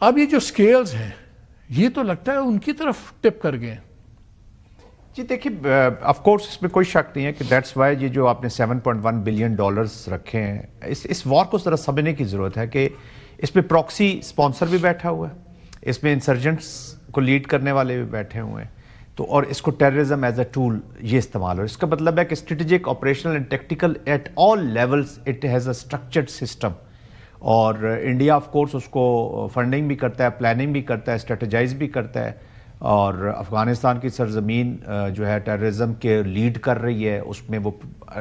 اب یہ جو سکیلز ہیں یہ تو لگتا ہے ان کی طرف ٹپ کر گئے. جی دیکھیے آف کورس اس میں کوئی شک نہیں ہے کہ دیٹس وائی یہ جو آپ نے $7.1 بلین رکھے ہیں اس وار کو ذرا سمجھنے کی ضرورت ہے کہ اس میں پراکسی اسپانسر بھی بیٹھا ہوا ہے, اس میں انسرجنٹس کو لیڈ کرنے والے بھی بیٹھے ہوئے ہیں, تو اور اس کو ٹیررزم ایز اے ٹول یہ استعمال ہو. اس کا مطلب ہے کہ strategic operational and tactical at all levels it has a structured system, اور انڈیا آف کورس اس کو فنڈنگ بھی کرتا ہے, پلاننگ بھی کرتا ہے, اسٹریٹجائز بھی کرتا ہے, اور افغانستان کی سرزمین جو ہے ٹیررزم کے لیڈ کر رہی ہے, اس میں وہ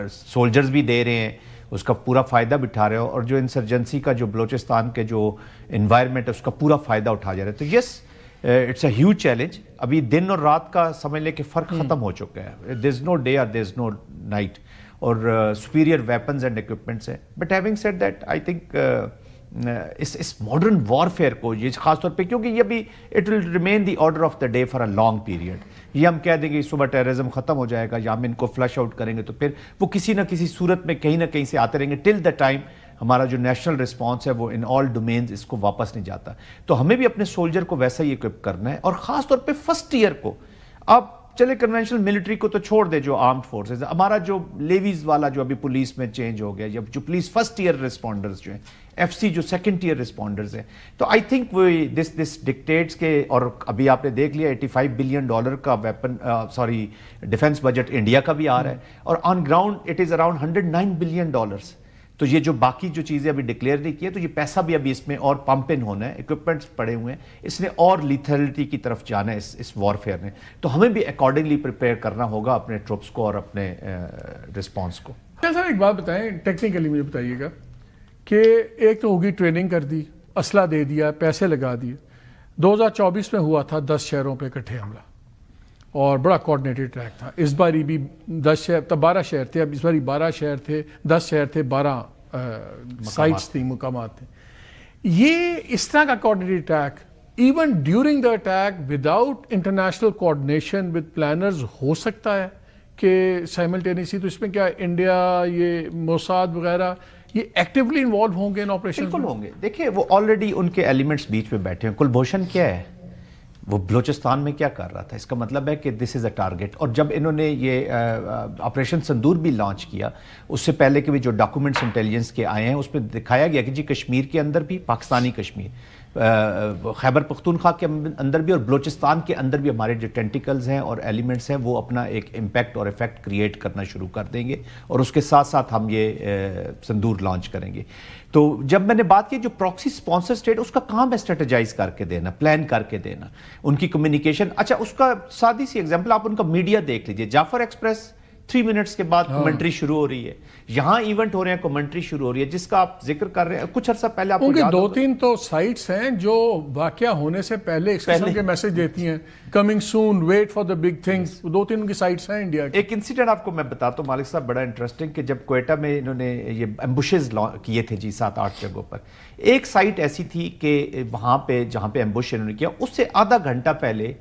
سولجرز بھی دے رہے ہیں, اس کا پورا فائدہ بھی اٹھا رہے ہیں, اور جو انسرجنسی کا جو بلوچستان کے جو انوائرمنٹ ہے اس کا پورا فائدہ اٹھا جا رہا ہے. تو yes it's a huge challenge. ابھی دن اور رات کا سمجھ لے کہ فرق ختم ہو چکا ہے, دیر از نو ڈے اور دیر از نو نائٹ, اور سپیریئر ویپنز اینڈ اکوپمنٹس ہیں. But having said that I think اس ماڈرن وارفیئر کو یہ خاص طور پہ, کیونکہ یہ بھی it will remain the order of the day for a long period. یہ ہم کہہ دیں گے صبح ٹیررزم ختم ہو جائے گا یا ہم ان کو فلش آؤٹ کریں گے, تو پھر وہ کسی نہ کسی صورت میں کہیں نہ کہیں سے آتے رہیں گے ٹل دا ٹائم ہمارا جو نیشنل رسپانس ہے وہ ان آل ڈومینز اس کو واپس نہیں جاتا. تو ہمیں بھی اپنے سولجر کو ویسا ہی اکوپ کرنا ہے, اور خاص طور پہ فرسٹ ایئر کو. اب چلے کنونشنل ملٹری کو تو چھوڑ دے, جو آرمڈ فورسز, ہمارا جو لیویز والا جو ابھی پولیس میں چینج ہو گیا, جو پولیس فرسٹ ایئر رسپونڈرز جو ہیں, ایف سی جو سیکنڈ ایئر رسپونڈرز ہیں, تو آئی تھنک وہ دس ڈکٹیٹس کے, اور ابھی آپ نے دیکھ لیا $85 بلین کا ویپن ڈیفنس بجٹ انڈیا کا بھی آ رہا ہے, اور on ground it is around $109 billion. تو یہ جو باقی جو چیزیں ابھی ڈکلیئر نہیں کی ہے, تو یہ پیسہ بھی ابھی اس میں اور پمپ ان ہونا ہے, اکوپمنٹس پڑے ہوئے ہیں, اس نے اور لیتھلٹی کی طرف جانا ہے اس وارفیئر نے. تو ہمیں بھی اکارڈنگلی پریپیئر کرنا ہوگا اپنے ٹروپس کو اور اپنے رسپانس کو. صاحب ایک بات بتائیں, ٹیکنیکلی مجھے بتائیے گا کہ ایک تو ہوگی ٹریننگ کر دی, اسلحہ دے دیا, پیسے لگا دیے. 2024 میں ہوا تھا 10 شہروں پہ اکٹھے حملہ, اور بڑا کوآرڈینیٹڈ ٹریک تھا. اس باری بھی 10 شہر, تب 12 شہر تھے, اب اس باری 12 شہر تھے, 10 شہر تھے, 12 سائٹس تھیں, مقامات تھے. یہ اس طرح کا coordinated track even during the attack without international coordination with planners ہو سکتا ہے کہ سائملٹینیسلی؟ تو اس میں کیا انڈیا, یہ موساد وغیرہ یہ ایکٹیولی انوالو ہوں گے ان آپریشن؟ بالکل ہوں گے. دیکھیں وہ آلریڈی ان کے ایلیمنٹس بیچ میں بیٹھے ہیں. کلبھوشن کیا ہے, وہ بلوچستان میں کیا کر رہا تھا؟ اس کا مطلب ہے کہ دس از اے ٹارگٹ. اور جب انہوں نے یہ آپریشن سندور بھی لانچ کیا, اس سے پہلے کے بھی جو ڈاکومنٹس انٹیلیجنس کے آئے ہیں اس میں دکھایا گیا کہ جی کشمیر کے اندر بھی, پاکستانی کشمیر, خیبر پختونخوا کے اندر بھی اور بلوچستان کے اندر بھی ہمارے جو ٹینٹیکلز ہیں اور ایلیمنٹس ہیں وہ اپنا ایک امپیکٹ اور افیکٹ کریٹ کرنا شروع کر دیں گے, اور اس کے ساتھ ساتھ ہم یہ سندور لانچ کریں گے. تو جب میں نے بات کی جو پراکسی اسپانسر اسٹیٹ, اس کا کام ہے اسٹریٹجائز کر کے دینا, پلان کر کے دینا, ان کی کمیونیکیشن. اچھا اس کا سادی سی ایگزامپل آپ ان کا میڈیا دیکھ لیجئے. جعفر ایکسپریس 3 منٹس کے بعد کمنٹری شروع ہو رہی ہے, یہاں ایونٹ ہو رہے ہیں کمنٹری شروع ہو رہی ہے, جس کا آپ ذکر کر رہے ہیں. کچھ عرصہ پہلے آپ کو یاد ہوگا 2-3 تو سائٹس ہیں جو واقعہ ہونے سے پہلے اس قسم کے میسج دیتی ہیں, coming soon, wait for the big things. 2-3 کی سائٹس ہیں انڈیا کی. ایک انسیڈنٹ آپ کو میں بتاتا ہوں مالک صاحب, بڑا انٹرسٹنگ, کہ جب کوئٹہ میں انہوں نے یہ ایمبوشز کیے تھے جی 7-8 جگہوں پر, ایک سائٹ ایسی تھی کہ وہاں پہ جہاں پہ ایمبوش انہوں نے کیا, اس سے آدھا گھنٹہ پہلے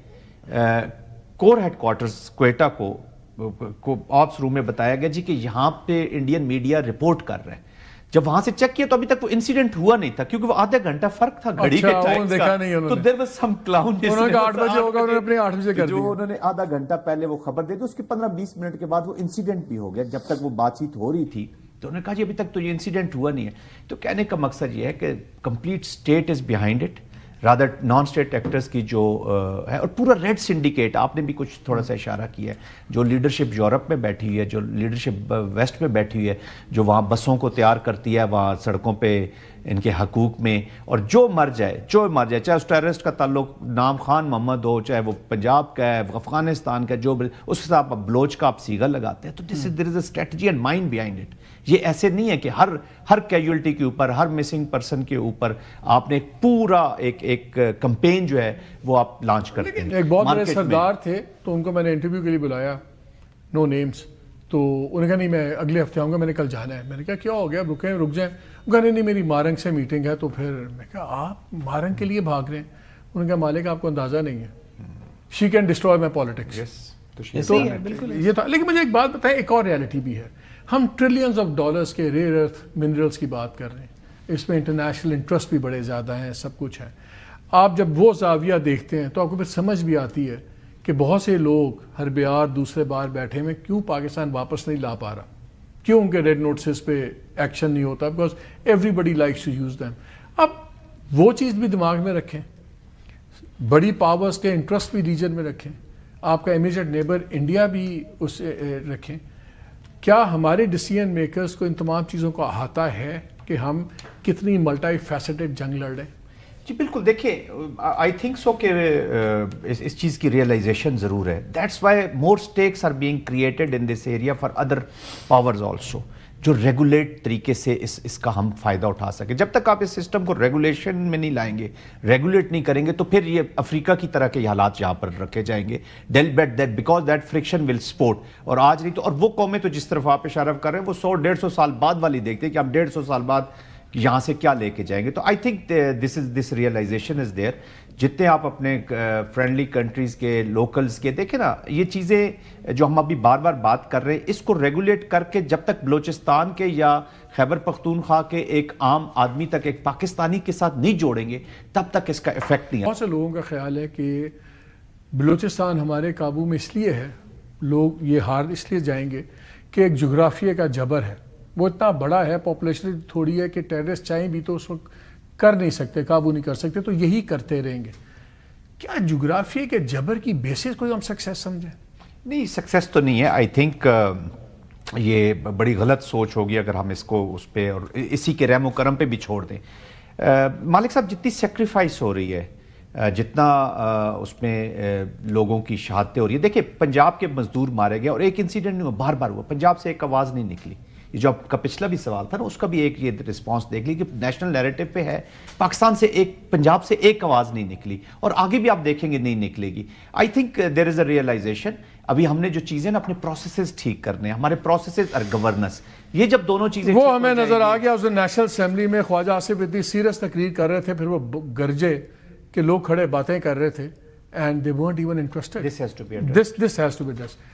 کور ہیڈ کوارٹرز کوئٹہ کو آپس روم میں بتایا گیا جی کہ یہاں پہ انڈین میڈیا رپورٹ کر رہے ہیں. جب وہاں سے چیک کیا تو ابھی تک وہ انسیڈنٹ ہوا نہیں تھا, کیونکہ وہ آدھا گھنٹہ فرق تھا گھڑی کے ٹائم کا. تو دیر واز سم کلاؤن, انہوں نے 8 بجے ہوگا, انہوں نے اپنے 8 بجے کر دیا. جو انہوں نے آدھا گھنٹہ پہلے وہ خبر دے دی, اس کے 15-20 منٹ کے بعد وہ انسیڈنٹ بھی ہو گیا. جب تک وہ بات چیت ہو رہی تھی تو انہوں نے کہا جی ابھی تک تو یہ انسیڈنٹ ہوا نہیں ہے. تو کہنے کا مقصد یہ ہے کہ complete state is behind it, rather non state actors کی جو ہے, اور پورا ریڈ سنڈیکیٹ. آپ نے بھی کچھ تھوڑا سا اشارہ کیا ہے, جو لیڈرشپ یورپ میں بیٹھی ہوئی ہے, جو لیڈرشپ ویسٹ میں بیٹھی ہوئی ہے, جو وہاں بسوں کو تیار کرتی ہے, وہاں سڑکوں پہ ان کے حقوق میں, اور جو مر جائے چاہے اس ٹیررسٹ کا تعلق نام خان محمد ہو, چاہے وہ پنجاب کا ہے, افغانستان کا, جو اس کے ساتھ بلوچ کا آپ سیگا لگاتے ہیں. تو there is a strategy and mind behind it. یہ ایسے نہیں ہے کہ ہر کیجولٹی کے اوپر, ہر مسنگ پرسن کے اوپر آپ نے ایک پورا ایک کمپین جو ہے وہ آپ لانچ کرتے ہیں. ایک بہت بڑے سردار تھے, تو ان کو میں نے انٹرویو کے لیے بلایا, نو نیمز. تو انہوں نے کہا نہیں میں اگلے ہفتے آؤں گا, میں نے کل جانا ہے. میں نے کہا کیا ہو گیا, رک جائیں. وہ کہا نہیں میری مارنگ سے میٹنگ ہے. تو پھر میں کہا آپ مارنگ کے لیے بھاگ رہے ہیں؟ انہوں نے کہا مالک آپ کو اندازہ نہیں ہے, she can destroy my politics. یہ تھا. لیکن مجھے ایک بات بتائیں, ایک اور ریالٹی بھی ہے. ہم ٹریلینز آف ڈالرز کے ریئر ارتھ منرلز کی بات کر رہے ہیں, اس میں انٹرنیشنل انٹرسٹ بھی بڑے زیادہ ہیں, سب کچھ ہے. آپ جب وہ زاویہ دیکھتے ہیں تو آپ کو پھر سمجھ بھی آتی ہے کہ بہت سے لوگ ہر بیار دوسرے بار بیٹھے میں کیوں پاکستان واپس نہیں لا پا رہا, کیوں ان کے ریڈ نوٹسز پہ ایکشن نہیں ہوتا, because everybody likes to use them. اب وہ چیز بھی دماغ میں رکھیں, بڑی پاورز کے انٹرسٹ بھی ریجن میں رکھیں, آپ کا امیجیٹ نیبر انڈیا بھی اس رکھیں. کیا ہمارے ڈیسیژن میکرز کو ان تمام چیزوں کو احاطہ ہے کہ ہم کتنی ملٹی فیسٹڈ جنگ لڑ رہے ہیں؟ جی بالکل, دیکھیے آئی تھنک سو کہ اس چیز کی ریئلائزیشن ضرور ہے. That's why more stakes are being created in this area for other powers also, جو ریگولیٹ طریقے سے اس کا ہم فائدہ اٹھا سکیں. جب تک آپ اس سسٹم کو ریگولیشن میں نہیں لائیں گے, ریگولیٹ نہیں کریں گے, تو پھر یہ افریقہ کی طرح کے حالات یہاں پر رکھے جائیں گے. Debate that because that friction will support. اور آج نہیں تو, اور وہ قومیں تو جس طرف آپ اشارہ کر رہے ہیں وہ 100-150 سال بعد والی دیکھتے ہیں کہ ہم 150 سال بعد یہاں سے کیا لے کے جائیں گے. تو I think this realization is there. جتنے آپ اپنے فرینڈلی کنٹریز کے لوکلز کے دیکھیں نا, یہ چیزیں جو ہم ابھی بار بار بات کر رہے ہیں, اس کو ریگولیٹ کر کے جب تک بلوچستان کے یا خیبر پختونخوا کے ایک عام آدمی تک ایک پاکستانی کے ساتھ نہیں جوڑیں گے, تب تک اس کا افیکٹ نہیں ہے. بہت سے لوگوں کا خیال ہے کہ بلوچستان ہمارے قابو میں اس لیے ہے, لوگ یہ ہار اس لیے جائیں گے کہ ایک جغرافیہ کا جبر ہے, وہ اتنا بڑا ہے, پاپولیشن تھوڑی ہے کہ ٹیررسٹ چاہیں بھی تو اس وقت کر نہیں سکتے, قابو نہیں کر سکتے, تو یہی کرتے رہیں گے. کیا جغرافیہ کے جبر کی بیسس کو ہم سکسیس سمجھیں؟ نہیں, سکسیس تو نہیں ہے. آئی تھنک یہ بڑی غلط سوچ ہوگی اگر ہم اس کو اس پہ اور اسی کے رحم و کرم پہ بھی چھوڑ دیں. مالک صاحب, جتنی سیکریفائس ہو رہی ہے, جتنا اس میں لوگوں کی شہادتیں ہو رہی ہے, دیکھیں پنجاب کے مزدور مارے گئے اور ایک انسیڈنٹ بار بار ہوا, پنجاب سے ایک آواز نہیں نکلی. یہ جو آپ کا پچھلا بھی سوال تھا نا, اس کا بھی ایک یہ رسپانس دیکھ لی کہ نیشنل نیریٹو پہ ہے, پاکستان سے پنجاب سے ایک آواز نہیں نکلی, اور آگے بھی آپ دیکھیں گے نہیں نکلے گی. I think there is a realization. ابھی ہم نے جو چیزیں نا اپنے پروسیسز ٹھیک کرنے ہیں, ہمارے پروسیسز اور گورننس, یہ جب دونوں چیزیں وہ ہمیں نظر آ گیا. اس دن نیشنل اسمبلی میں خواجہ آصف اتنی سیریس تقریر کر رہے تھے, پھر وہ گرجے کہ لوگ کھڑے باتیں کر رہے تھے, and they weren't even interested. This has to be addressed. This has to be addressed.